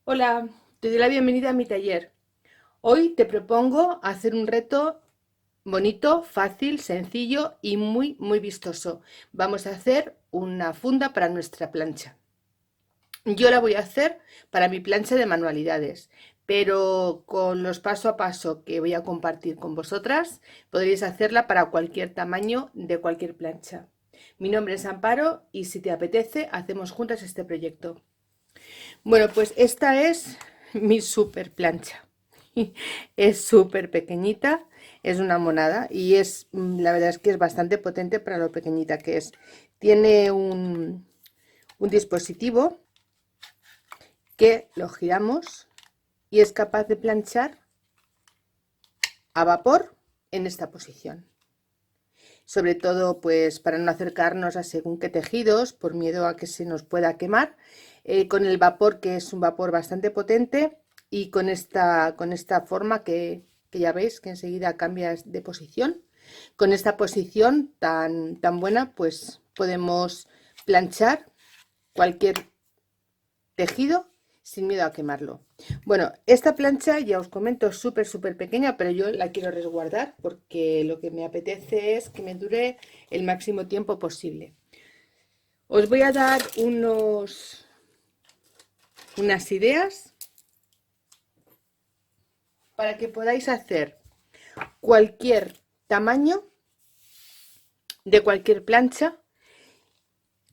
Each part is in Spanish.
Hola, te doy la bienvenida a mi taller. Hoy te propongo hacer un reto bonito, fácil, sencillo y muy vistoso. Vamos a hacer una funda para nuestra plancha. Yo la voy a hacer para mi plancha de manualidades, pero con los paso a paso que voy a compartir con vosotras, podréis hacerla para cualquier tamaño de cualquier plancha. Mi nombre es Amparo y si te apetece, hacemos juntas este proyecto. Bueno, pues esta es mi super plancha. Es súper pequeñita, es una monada y la verdad es que es bastante potente para lo pequeñita que es. Tiene un dispositivo que lo giramos y es capaz de planchar a vapor en esta posición. Sobre todo pues para no acercarnos a según qué tejidos por miedo a que se nos pueda quemar, con el vapor, que es un vapor bastante potente, y con esta forma que ya veis que enseguida cambia de posición. Con esta posición tan buena pues podemos planchar cualquier tejido sin miedo a quemarlo. Bueno, esta plancha ya os comento es súper pequeña, pero yo la quiero resguardar porque lo que me apetece es que me dure el máximo tiempo posible. Os voy a dar unas ideas para que podáis hacer cualquier tamaño de cualquier plancha.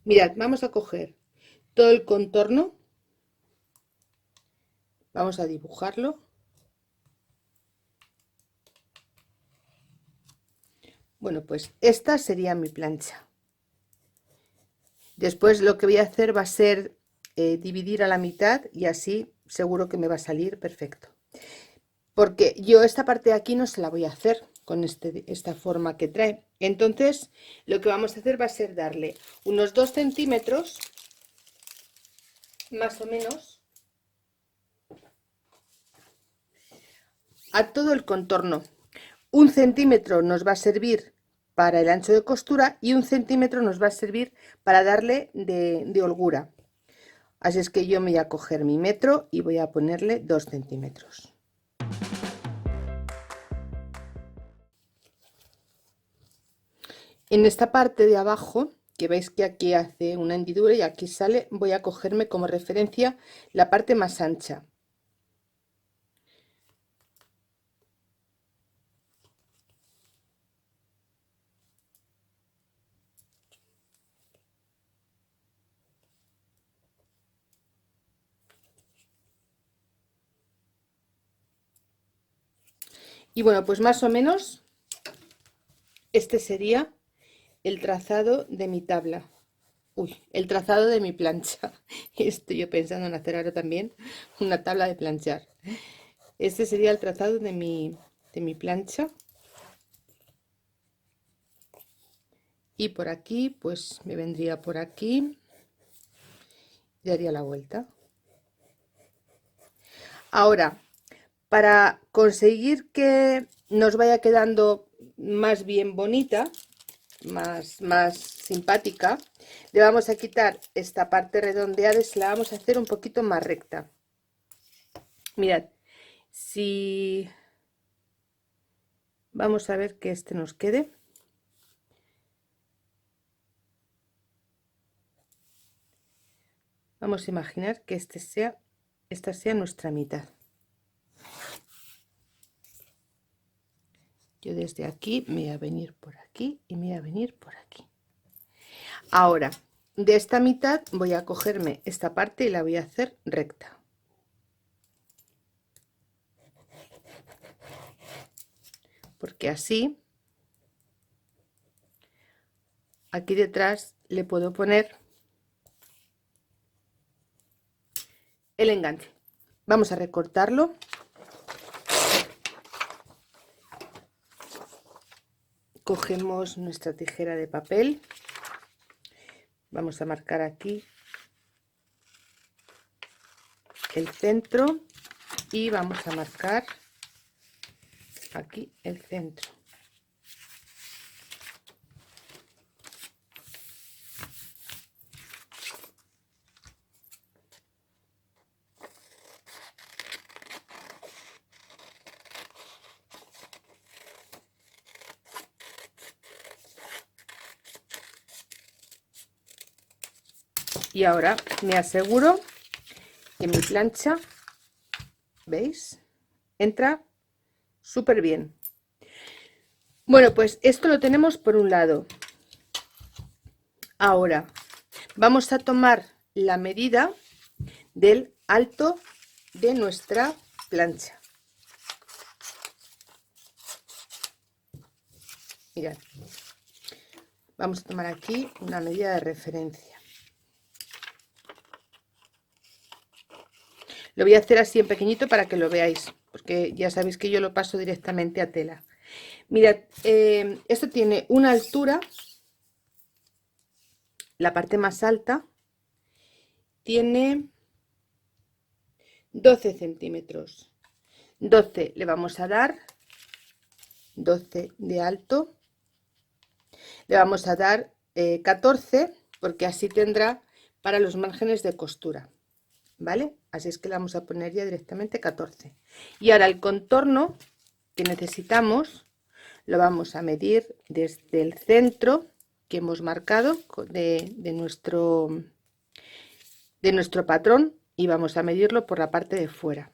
Mirad, vamos a coger todo el contorno, vamos a dibujarlo. Bueno, pues esta sería mi plancha. Después lo que voy a hacer va a ser dividir a la mitad y así seguro que me va a salir perfecto. Porque yo esta parte de aquí no se la voy a hacer con esta forma que trae. Entonces lo que vamos a hacer va a ser darle unos 2 centímetros más o menos a todo el contorno. 1 centímetro nos va a servir para el ancho de costura y 1 centímetro nos va a servir para darle de holgura. Así es que yo me voy a coger mi metro y voy a ponerle 2 centímetros. En esta parte de abajo, que veis que aquí hace una hendidura y aquí sale, voy a cogerme como referencia la parte más ancha. Y bueno, pues más o menos este sería el trazado de mi tabla. Uy, el trazado de mi plancha. Estoy yo pensando en hacer ahora también una tabla de planchar. Este sería el trazado de mi plancha. Y por aquí, pues me vendría por aquí y daría la vuelta. Ahora, para conseguir que nos vaya quedando más bien bonita, más simpática, le vamos a quitar esta parte redondeada y se la vamos a hacer un poquito más recta. Mirad, si vamos a ver que este nos quede. Vamos a imaginar que esta sea nuestra mitad. Yo desde aquí me voy a venir por aquí y me voy a venir por aquí. Ahora, de esta mitad voy a cogerme esta parte y la voy a hacer recta. Porque así, aquí detrás le puedo poner el enganche. Vamos a recortarlo. Cogemos nuestra tijera de papel. Vamos a marcar aquí el centro y vamos a marcar aquí el centro. Y ahora me aseguro que mi plancha, ¿veis? Entra súper bien. Bueno, pues esto lo tenemos por un lado. Ahora vamos a tomar la medida del alto de nuestra plancha. Mirad, vamos a tomar aquí una medida de referencia. Lo voy a hacer así en pequeñito para que lo veáis, porque ya sabéis que yo lo paso directamente a tela. Mirad, esto tiene una altura, la parte más alta tiene 12 centímetros. 12 le vamos a dar 12 de alto, le vamos a dar 14, porque así tendrá para los márgenes de costura, ¿vale? Así es que le vamos a poner ya directamente 14. Y ahora el contorno que necesitamos lo vamos a medir desde el centro que hemos marcado de nuestro patrón, y vamos a medirlo por la parte de fuera.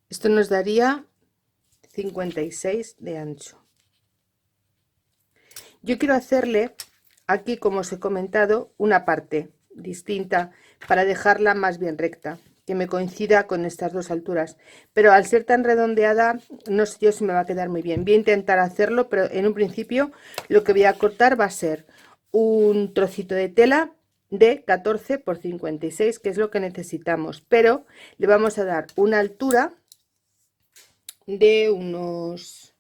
Esto nos daría 56 de ancho. Yo quiero hacerle aquí, como os he comentado, una parte distinta para dejarla más bien recta, que me coincida con estas dos alturas, pero al ser tan redondeada no sé yo si me va a quedar muy bien. Voy a intentar hacerlo, pero en un principio lo que voy a cortar va a ser un trocito de tela de 14 por 56, que es lo que necesitamos, pero le vamos a dar una altura de unos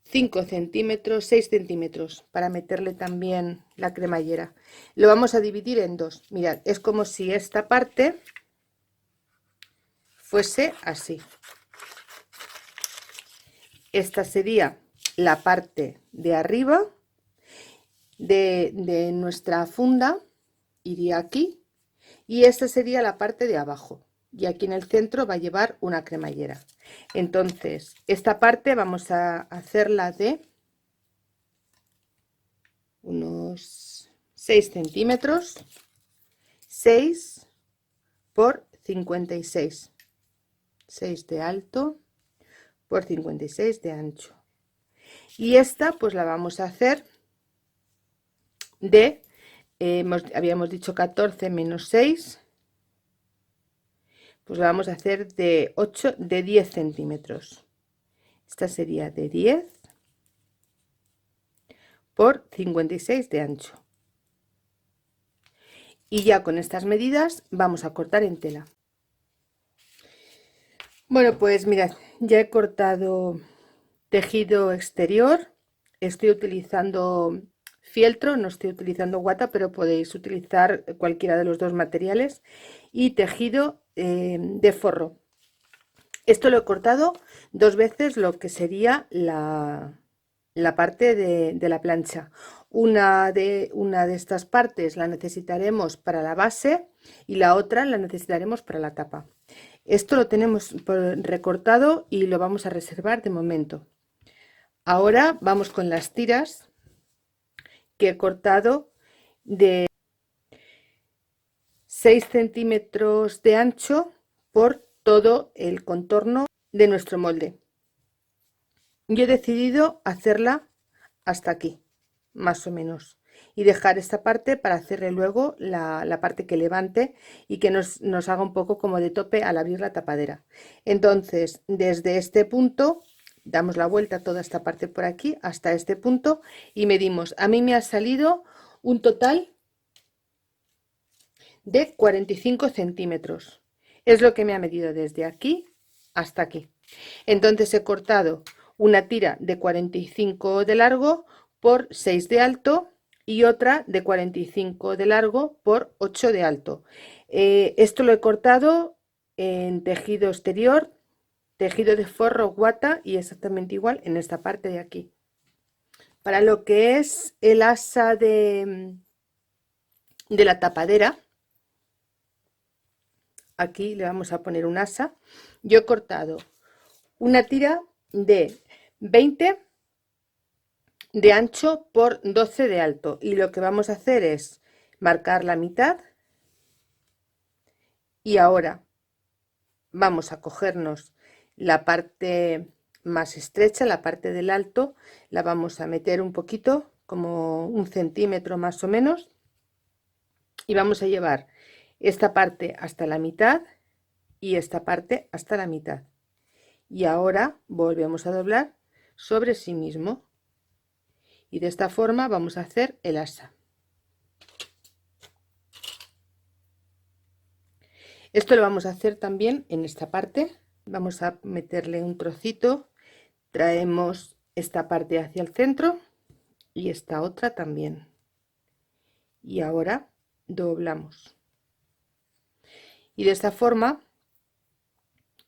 5 centímetros, 6 centímetros, para meterle también la cremallera. Lo vamos a dividir en dos. Mirad, es como si esta parte fuese así. Esta sería la parte de arriba de nuestra funda, iría aquí, y esta sería la parte de abajo, y aquí en el centro va a llevar una cremallera. Entonces esta parte vamos a hacerla de unos 6 centímetros, 6 por 56, 6 de alto por 56 de ancho, y esta pues la vamos a hacer de habíamos dicho 14 menos 6, pues la vamos a hacer de 8, de 10 centímetros. Esta sería de 10 por 56 de ancho, y ya con estas medidas vamos a cortar en tela. Bueno, pues mirad, ya he cortado tejido exterior, estoy utilizando fieltro, no estoy utilizando guata, pero podéis utilizar cualquiera de los dos materiales, y tejido de forro. Esto lo he cortado dos veces lo que sería la parte de la plancha. Una de estas partes la necesitaremos para la base y la otra la necesitaremos para la tapa. Esto lo tenemos recortado y lo vamos a reservar de momento. Ahora vamos con las tiras que he cortado de 6 centímetros de ancho por todo el contorno de nuestro molde. Yo he decidido hacerla hasta aquí, más o menos, y dejar esta parte para hacerle luego la parte que levante y que nos haga un poco como de tope al abrir la tapadera. Entonces, desde este punto damos la vuelta a toda esta parte por aquí hasta este punto y medimos. A mí me ha salido un total de 45 centímetros. Es lo que me ha medido desde aquí hasta aquí. Entonces he cortado una tira de 45 de largo por 6 de alto y otra de 45 de largo por 8 de alto. Esto lo he cortado en tejido exterior, tejido de forro, guata, y exactamente igual en esta parte de aquí. Para lo que es el asa de la tapadera, aquí le vamos a poner un asa. Yo he cortado una tira de 20 de ancho por 12 de alto, y lo que vamos a hacer es marcar la mitad y ahora vamos a cogernos la parte más estrecha, la parte del alto, la vamos a meter un poquito, como 1 centímetro más o menos, y vamos a llevar esta parte hasta la mitad y esta parte hasta la mitad, y ahora volvemos a doblar sobre sí mismo, y de esta forma vamos a hacer el asa. Esto lo vamos a hacer también en esta parte. Vamos a meterle un trocito, traemos esta parte hacia el centro y esta otra también, y ahora doblamos, y de esta forma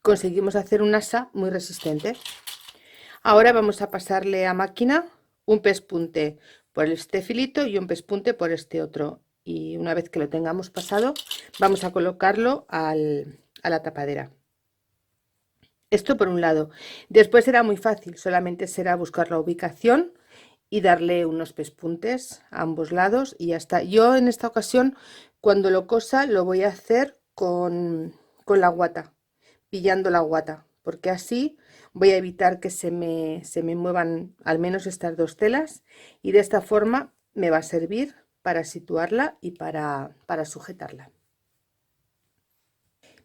conseguimos hacer un asa muy resistente. Ahora vamos a pasarle a máquina un pespunte por este filito y un pespunte por este otro, y una vez que lo tengamos pasado vamos a colocarlo a la tapadera. Esto por un lado. Después será muy fácil, solamente será buscar la ubicación y darle unos pespuntes a ambos lados y ya está. Yo en esta ocasión, cuando lo cosa, lo voy a hacer con la guata, pillando la guata, porque así voy a evitar que se me muevan al menos estas dos telas, y de esta forma me va a servir para situarla y para sujetarla.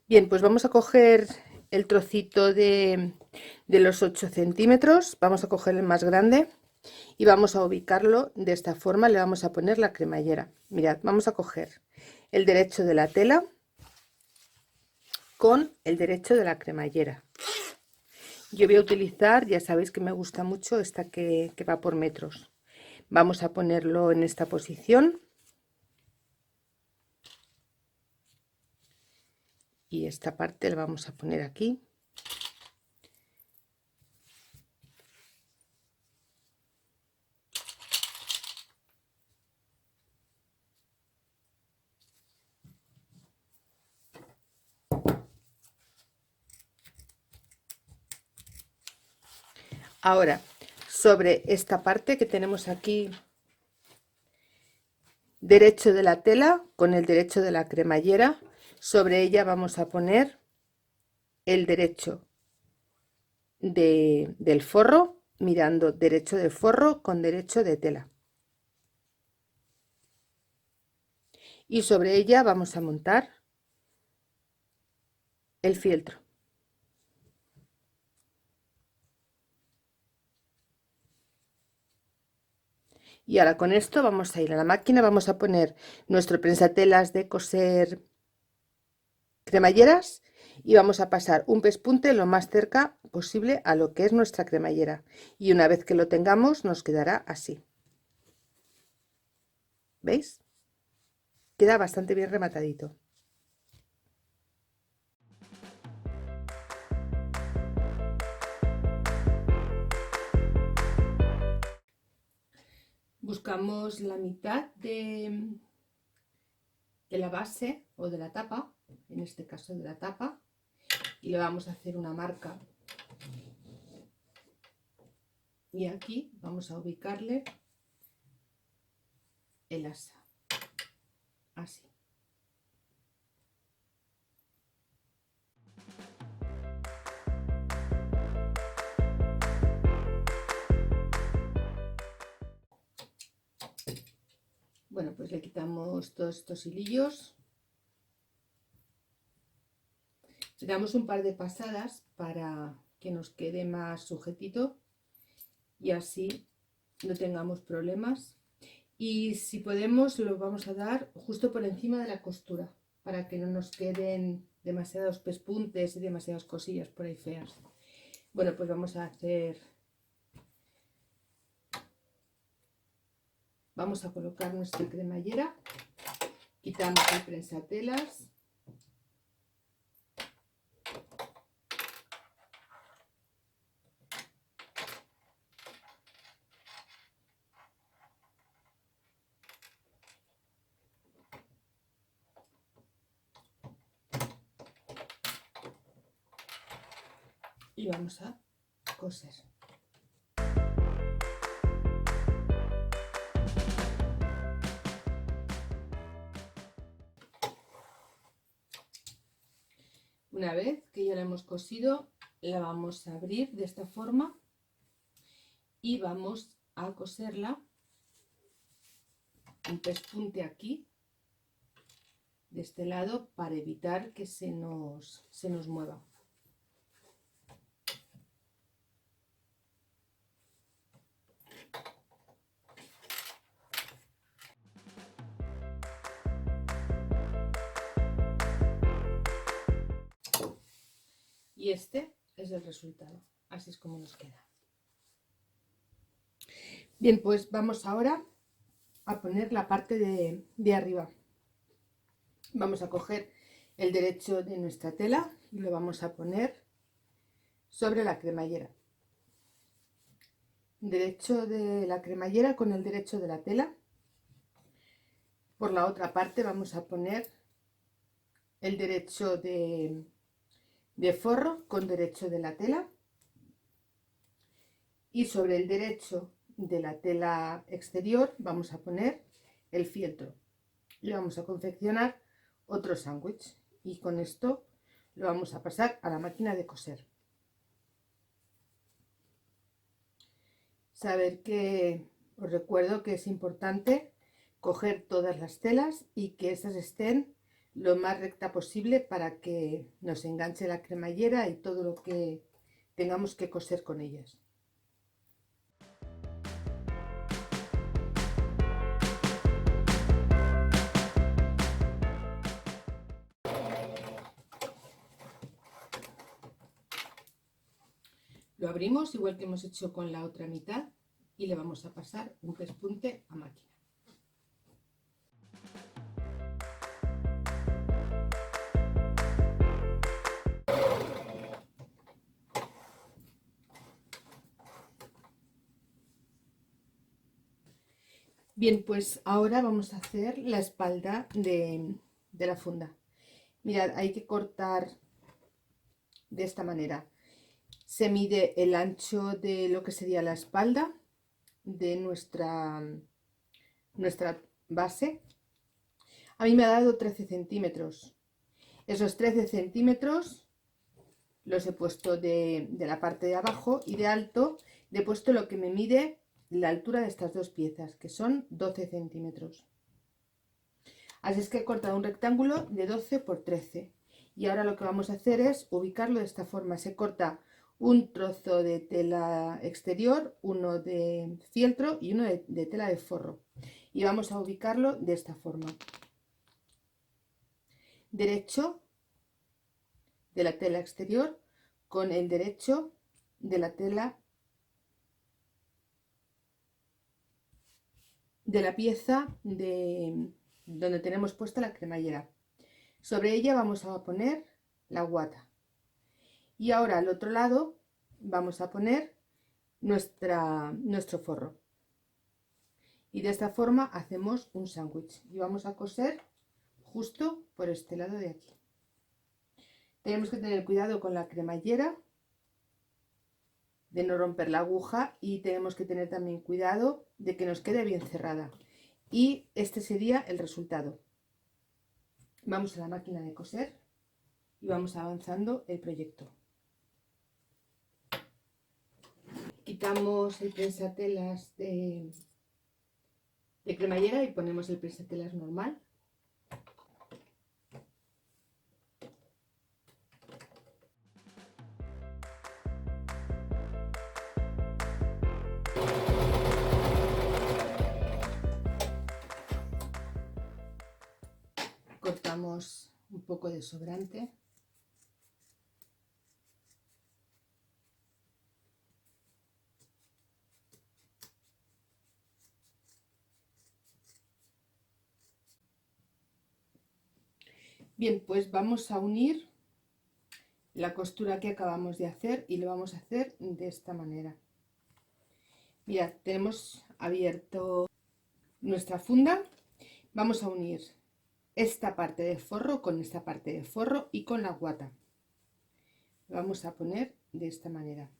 Bien, pues vamos a coger el trocito de los 8 centímetros, vamos a coger el más grande y vamos a ubicarlo de esta forma. Le vamos a poner la cremallera. Mirad, vamos a coger el derecho de la tela con el derecho de la cremallera. Yo voy a utilizar, ya sabéis que me gusta mucho esta que va por metros. Vamos a ponerlo en esta posición y esta parte la vamos a poner aquí. Ahora, sobre esta parte que tenemos aquí, derecho de la tela con el derecho de la cremallera, sobre ella vamos a poner el derecho del forro, mirando derecho de forro con derecho de tela, y sobre ella vamos a montar el fieltro. Y ahora con esto vamos a ir a la máquina, vamos a poner nuestro prensatelas de coser cremalleras y vamos a pasar un pespunte lo más cerca posible a lo que es nuestra cremallera, y una vez que lo tengamos nos quedará así. ¿Veis? Queda bastante bien rematadito. Buscamos la mitad de la base o de la tapa, en este caso de la tapa, y le vamos a hacer una marca, y aquí vamos a ubicarle el asa, así. Bueno, pues le quitamos todos estos hilillos, le damos un par de pasadas para que nos quede más sujetito y así no tengamos problemas, y si podemos lo vamos a dar justo por encima de la costura para que no nos queden demasiados pespuntes y demasiadas cosillas por ahí feas. Bueno, pues vamos a colocar nuestra cremallera, quitamos el prensatelas y y vamos a coser. Una vez que ya la hemos cosido, la vamos a abrir de esta forma y vamos a coserla un pespunte aquí de este lado para evitar que se nos mueva. Y este es el resultado, así es como nos queda. Bien, pues vamos ahora a poner la parte de arriba. Vamos a coger el derecho de nuestra tela y lo vamos a poner sobre la cremallera. Derecho de la cremallera con el derecho de la tela. Por la otra parte vamos a poner el derecho de forro con derecho de la tela. Y sobre el derecho de la tela exterior vamos a poner el fieltro. Y vamos a confeccionar otro sándwich. Y con esto lo vamos a pasar a la máquina de coser. Saber que os recuerdo que es importante coger todas las telas y que estas estén lo más recta posible para que nos enganche la cremallera y todo lo que tengamos que coser con ellas. Lo abrimos igual que hemos hecho con la otra mitad y le vamos a pasar un pespunte a máquina. Bien, pues ahora vamos a hacer la espalda de la funda. Mirad, hay que cortar de esta manera. Se mide el ancho de lo que sería la espalda de nuestra base. A mí me ha dado 13 centímetros. Esos 13 centímetros los he puesto de la parte de abajo y de alto le he puesto lo que me mide la altura de estas dos piezas, que son 12 centímetros. Así es que he cortado un rectángulo de 12 por 13. Y ahora lo que vamos a hacer es ubicarlo de esta forma. Se corta un trozo de tela exterior, uno de fieltro y uno de tela de forro. Y vamos a ubicarlo de esta forma. Derecho de la tela exterior con el derecho de la tela de la pieza de donde tenemos puesta la cremallera. Sobre ella vamos a poner la guata. Y ahora al otro lado vamos a poner nuestro forro. Y de esta forma hacemos un sándwich. Y vamos a coser justo por este lado de aquí. Tenemos que tener cuidado con la cremallera de no romper la aguja y tenemos que tener también cuidado de que nos quede bien cerrada. Y este sería el resultado. Vamos a la máquina de coser y vamos avanzando el proyecto. Quitamos el prensatelas de cremallera y ponemos el prensatelas normal. Cortamos un poco de sobrante. Bien, pues vamos a unir la costura que acabamos de hacer y lo vamos a hacer de esta manera. Mirad, tenemos abierto nuestra funda. Vamos a unir esta parte de forro con esta parte de forro y con la guata. Lo vamos a poner de esta manera.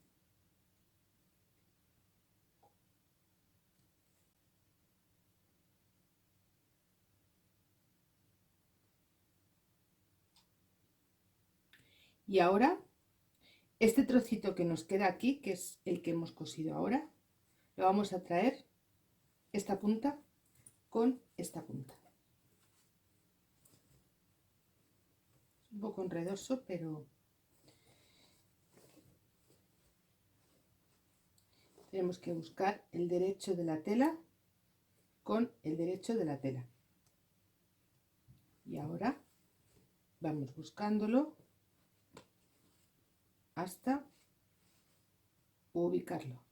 Y ahora, este trocito que nos queda aquí, que es el que hemos cosido ahora, lo vamos a traer esta punta con esta punta. Un poco enredoso, pero tenemos que buscar el derecho de la tela con el derecho de la tela. Y ahora vamos buscándolo hasta ubicarlo.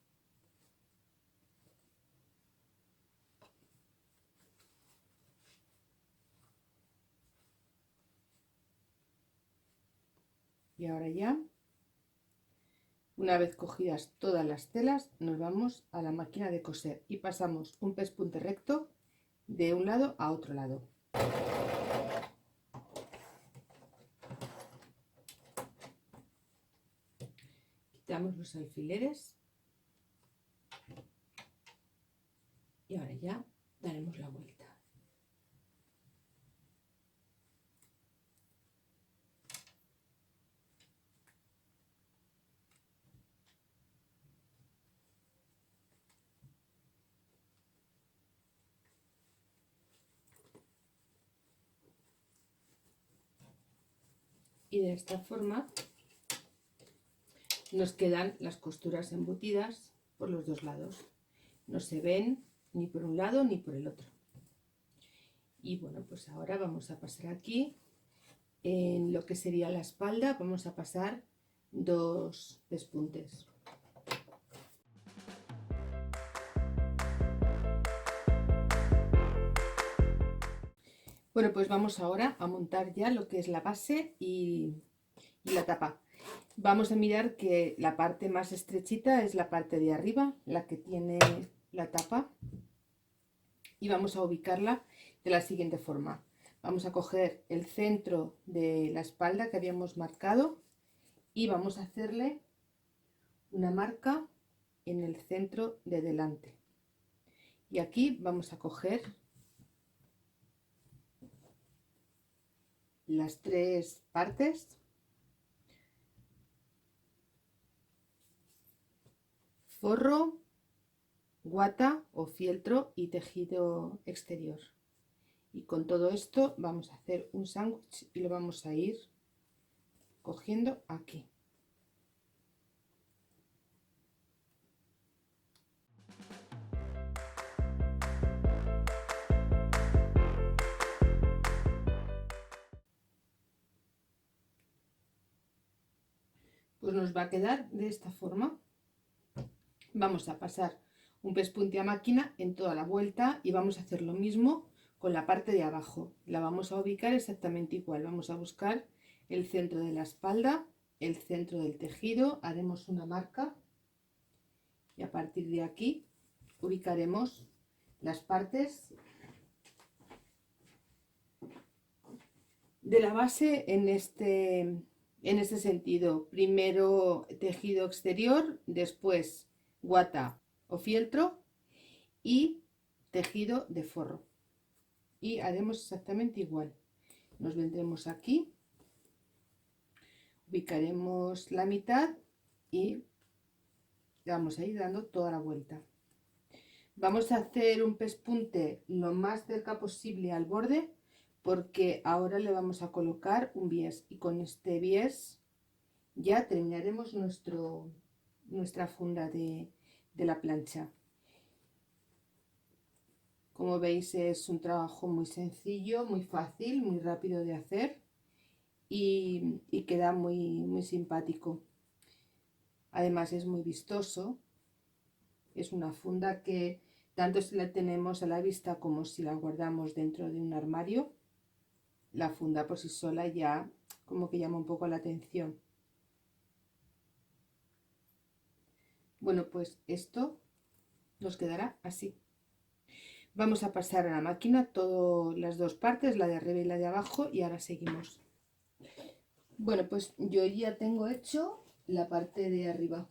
Y ahora ya, una vez cogidas todas las telas, nos vamos a la máquina de coser y pasamos un pespunte recto de un lado a otro lado. Quitamos los alfileres y ahora ya daremos la vuelta. Y de esta forma nos quedan las costuras embutidas por los dos lados. No se ven ni por un lado ni por el otro. Y bueno, pues ahora vamos a pasar aquí en lo que sería la espalda, vamos a pasar 2 pespuntes. Bueno, pues vamos ahora a montar ya lo que es la base y la tapa. Vamos a mirar que la parte más estrechita es la parte de arriba, la que tiene la tapa, y vamos a ubicarla de la siguiente forma. Vamos a coger el centro de la espalda que habíamos marcado y vamos a hacerle una marca en el centro de delante. Y aquí vamos a coger las 3 partes, forro, guata o fieltro y tejido exterior. Y con todo esto vamos a hacer un sándwich y lo vamos a ir cogiendo aquí. Pues nos va a quedar de esta forma. Vamos a pasar un pespunte a máquina en toda la vuelta y vamos a hacer lo mismo con la parte de abajo. La vamos a ubicar exactamente igual. Vamos a buscar el centro de la espalda, el centro del tejido, haremos una marca y a partir de aquí ubicaremos las partes de la base en este sentido. Primero tejido exterior, después guata o fieltro y tejido de forro. Y haremos exactamente igual. Nos vendremos aquí, ubicaremos la mitad y vamos a ir dando toda la vuelta. Vamos a hacer un pespunte lo más cerca posible al borde porque ahora le vamos a colocar un bies y con este bies ya terminaremos nuestra funda de la plancha. Como veis es un trabajo muy sencillo, muy fácil, muy rápido de hacer y queda muy simpático. Además es muy vistoso. Es una funda que tanto si la tenemos a la vista como si la guardamos dentro de un armario, la funda por sí sola ya como que llama un poco la atención. Bueno, pues esto nos quedará así. Vamos a pasar a la máquina todas las dos partes, la de arriba y la de abajo, y ahora seguimos. Bueno, pues yo ya tengo hecho la parte de arriba.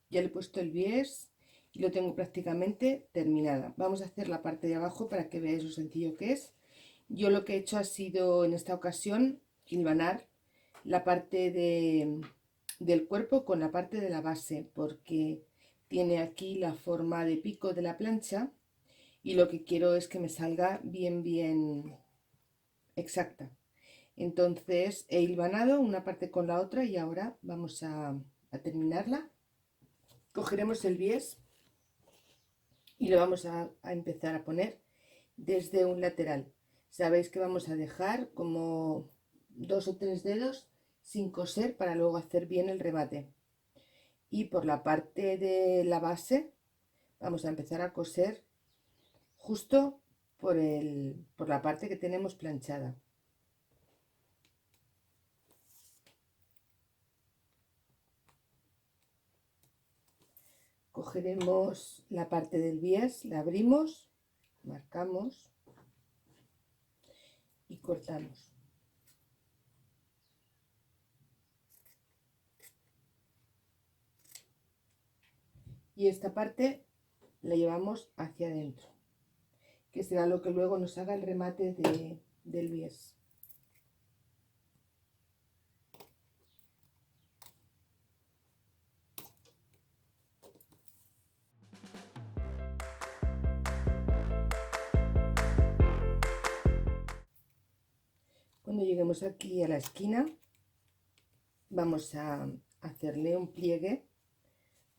Ya le he puesto el bies y lo tengo prácticamente terminada. Vamos a hacer la parte de abajo para que veáis lo sencillo que es. Yo lo que he hecho ha sido en esta ocasión hilvanar la parte del cuerpo con la parte de la base, porque tiene aquí la forma de pico de la plancha y lo que quiero es que me salga bien exacta. Entonces he hilvanado una parte con la otra y ahora vamos a terminarla. Cogeremos el bies y lo vamos a empezar a poner desde un lateral. Sabéis que vamos a dejar como 2 o 3 dedos sin coser para luego hacer bien el remate. Y por la parte de la base vamos a empezar a coser justo por la parte que tenemos planchada. Cogeremos la parte del bies, la abrimos, marcamos y cortamos. Y esta parte la llevamos hacia adentro, que será lo que luego nos haga el remate del bies. Cuando lleguemos aquí a la esquina, vamos a hacerle un pliegue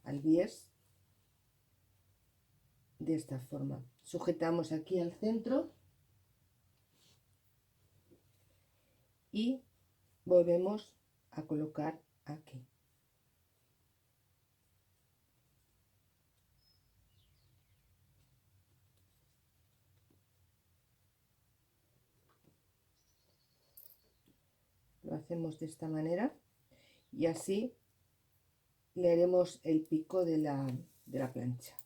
al bies de esta forma. Sujetamos aquí al centro y volvemos a colocar aquí. Lo hacemos de esta manera y así le haremos el pico de la plancha.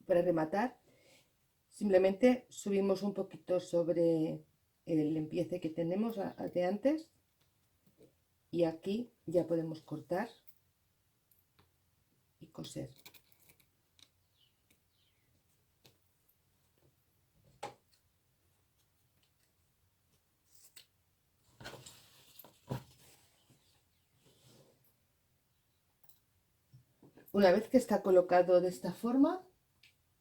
Para rematar, simplemente subimos un poquito sobre el empiece que tenemos de antes y aquí ya podemos cortar y coser. Una vez que está colocado de esta forma,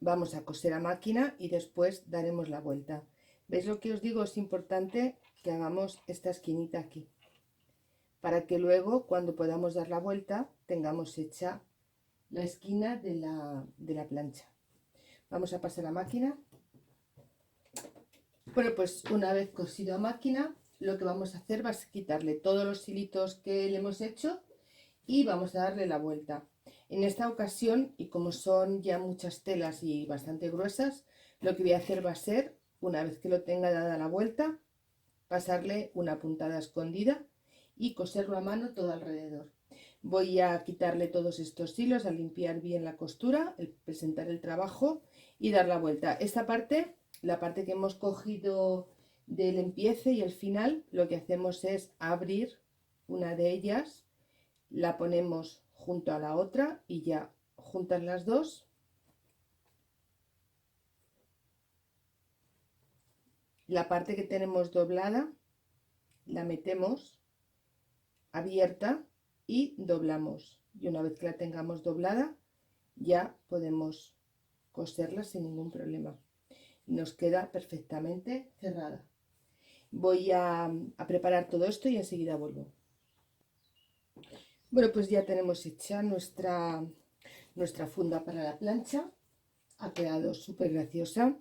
vamos a coser a máquina y después daremos la vuelta. ¿Veis lo que os digo? Es importante que hagamos esta esquinita aquí, para que luego cuando podamos dar la vuelta tengamos hecha la esquina de la plancha. Vamos a pasar a máquina. Bueno, pues una vez cosido a máquina, lo que vamos a hacer va a quitarle todos los hilitos que le hemos hecho y vamos a darle la vuelta. En esta ocasión, y como son ya muchas telas y bastante gruesas, lo que voy a hacer va a ser, una vez que lo tenga dada la vuelta, pasarle una puntada escondida y coserlo a mano todo alrededor. Voy a quitarle todos estos hilos, a limpiar bien la costura, presentar el trabajo y dar la vuelta. Esta parte, la parte que hemos cogido del empiece y el final, lo que hacemos es abrir una de ellas, la ponemos junto a la otra y ya juntas las dos, la parte que tenemos doblada la metemos abierta y doblamos, y una vez que la tengamos doblada ya podemos coserla sin ningún problema, nos queda perfectamente cerrada. Voy a preparar todo esto y enseguida vuelvo. Bueno, pues ya tenemos hecha nuestra funda para la plancha. Ha quedado súper graciosa,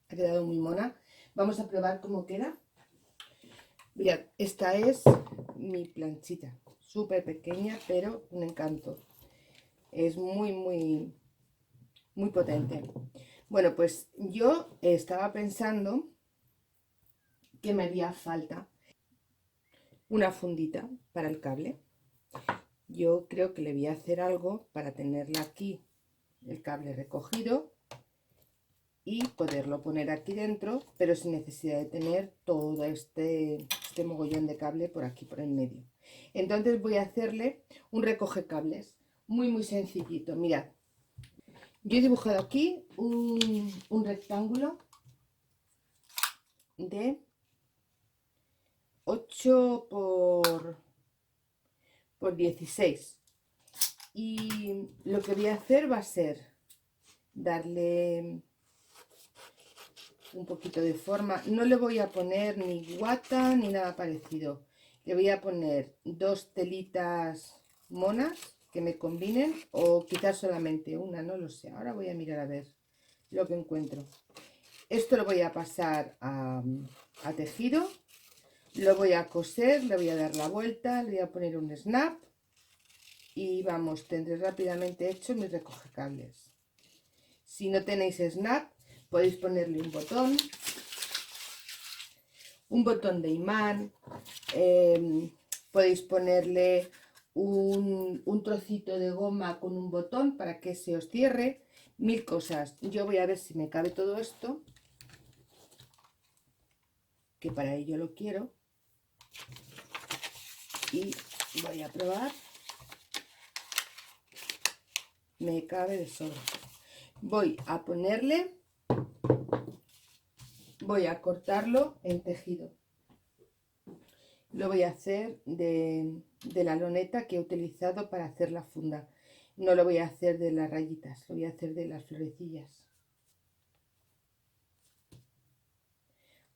ha quedado muy mona. Vamos a probar cómo queda. Mirad, esta es mi planchita. súper pequeña, pero un encanto. Es muy potente. Bueno, pues yo estaba pensando que me haría falta una fundita para el cable. Yo creo que le voy a hacer algo para tenerla aquí, el cable recogido, y poderlo poner aquí dentro, pero sin necesidad de tener todo este mogollón de cable por aquí, por el medio. Entonces voy a hacerle un recoge cables muy sencillito. Mirad, yo he dibujado aquí un rectángulo de 8 por 16, y lo que voy a hacer va a ser darle un poquito de forma. No le voy a poner ni guata ni nada parecido. Le voy a poner dos telitas monas que me combinen, o quizás solamente una, no lo sé. Ahora voy a mirar a ver lo que encuentro. Esto lo voy a pasar a tejido, lo voy a coser, le voy a dar la vuelta, le voy a poner un snap y vamos, tendré rápidamente hecho mis recogecables. Si no tenéis snap, podéis ponerle un botón de imán, podéis ponerle un trocito de goma con un botón para que se os cierre, mil cosas. Yo voy a ver si me cabe todo esto, que para ello lo quiero, y voy a probar. Me cabe de sobra. Voy a ponerle, voy a cortarlo en tejido. Lo voy a hacer de la loneta que he utilizado para hacer la funda. No lo voy a hacer de las rayitas, lo voy a hacer de las florecillas.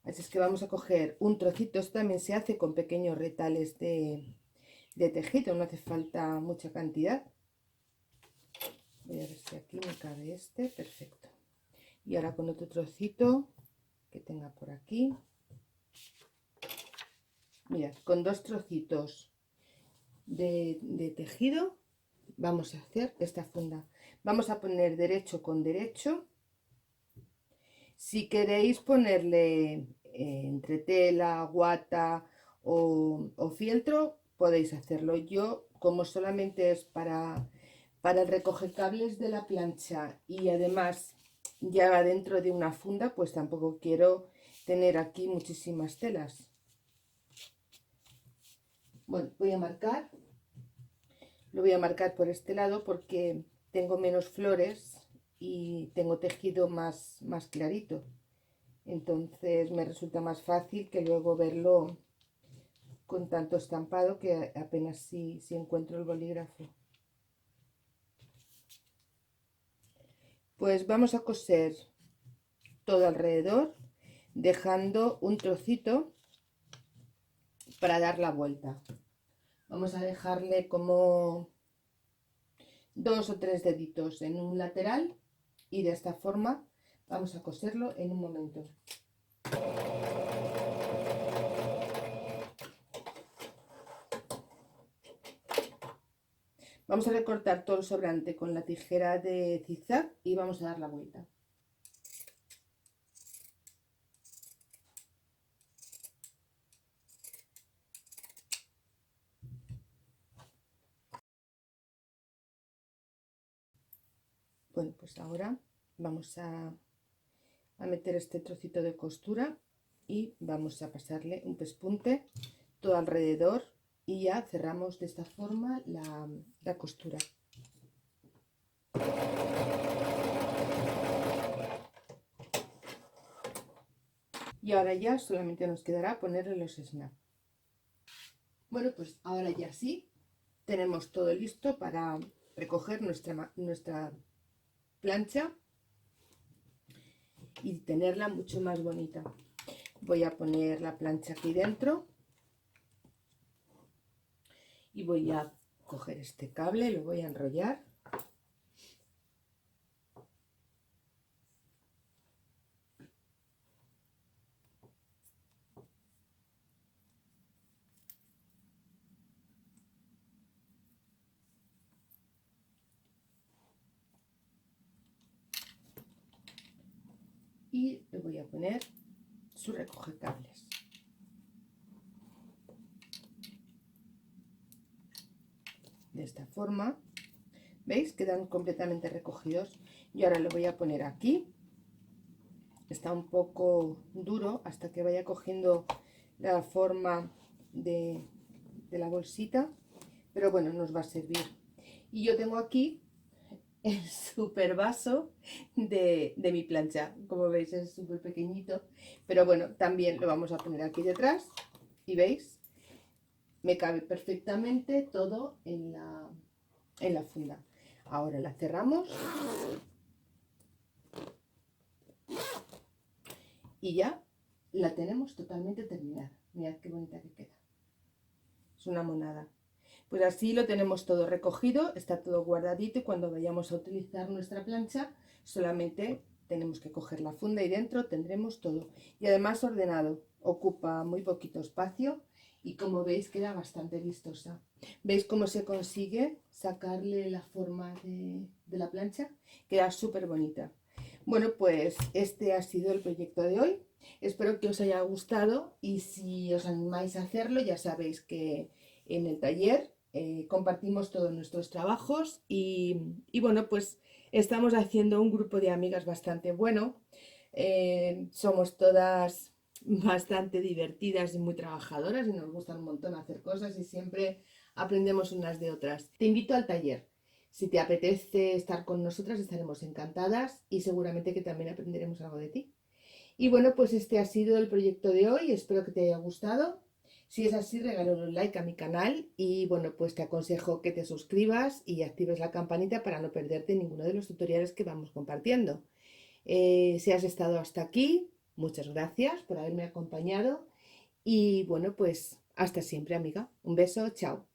Así es que vamos a coger un trocito. Esto también se hace con pequeños retales de tejido, no hace falta mucha cantidad. Voy a ver si aquí me cabe este, perfecto. Y ahora con otro trocito que tenga por aquí. Mirad, con dos trocitos de tejido vamos a hacer esta funda. Vamos a poner derecho con derecho. Si queréis ponerle entretela, guata o fieltro, podéis hacerlo. Yo, como solamente es para el recoger cables de la plancha y además ya va dentro de una funda, pues tampoco quiero tener aquí muchísimas telas. Bueno, lo voy a marcar por este lado porque tengo menos flores y tengo tejido más clarito. Entonces me resulta más fácil que luego verlo con tanto estampado que apenas si encuentro el bolígrafo. Pues vamos a coser todo alrededor, dejando un trocito para dar la vuelta. Vamos a dejarle como 2 o 3 deditos en un lateral y de esta forma vamos a coserlo en un momento. Vamos a recortar todo el sobrante con la tijera de zigzag y vamos a dar la vuelta. Bueno, pues ahora vamos a meter este trocito de costura y vamos a pasarle un pespunte todo alrededor y ya cerramos de esta forma la costura. Y ahora ya solamente nos quedará ponerle los snap. Bueno, pues ahora ya sí, tenemos todo listo para recoger nuestra plancha y tenerla mucho más bonita. Voy a poner la plancha aquí dentro y voy a coger este cable, lo voy a enrollar. y le voy a poner su recogecables. De esta forma, ¿veis? Quedan completamente recogidos. Y ahora le voy a poner aquí. Está un poco duro hasta que vaya cogiendo la forma de la bolsita, pero bueno, nos va a servir. Y yo tengo aquí el super vaso de mi plancha. Como veis, es súper pequeñito, pero bueno, también lo vamos a poner aquí detrás. Y veis, me cabe perfectamente todo en la funda. Ahora la cerramos y ya la tenemos totalmente terminada. Mirad qué bonita que queda. Es una monada. Pues así lo tenemos todo recogido, está todo guardadito y cuando vayamos a utilizar nuestra plancha solamente tenemos que coger la funda y dentro tendremos todo. Y además ordenado, ocupa muy poquito espacio y como veis queda bastante vistosa. ¿Veis cómo se consigue sacarle la forma de la plancha? Queda súper bonita. Bueno, pues este ha sido el proyecto de hoy. Espero que os haya gustado y si os animáis a hacerlo ya sabéis que en el taller compartimos todos nuestros trabajos y bueno, pues estamos haciendo un grupo de amigas bastante bueno. Somos todas bastante divertidas y muy trabajadoras y nos gusta un montón hacer cosas y siempre aprendemos unas de otras. Te invito al taller. Si te apetece estar con nosotras estaremos encantadas y seguramente que también aprenderemos algo de ti. Y bueno, pues este ha sido el proyecto de hoy, espero que te haya gustado. Si es así, regálale un like a mi canal y bueno, pues te aconsejo que te suscribas y actives la campanita para no perderte ninguno de los tutoriales que vamos compartiendo. Si has estado hasta aquí, muchas gracias por haberme acompañado y bueno, pues hasta siempre, amiga. Un beso, chao.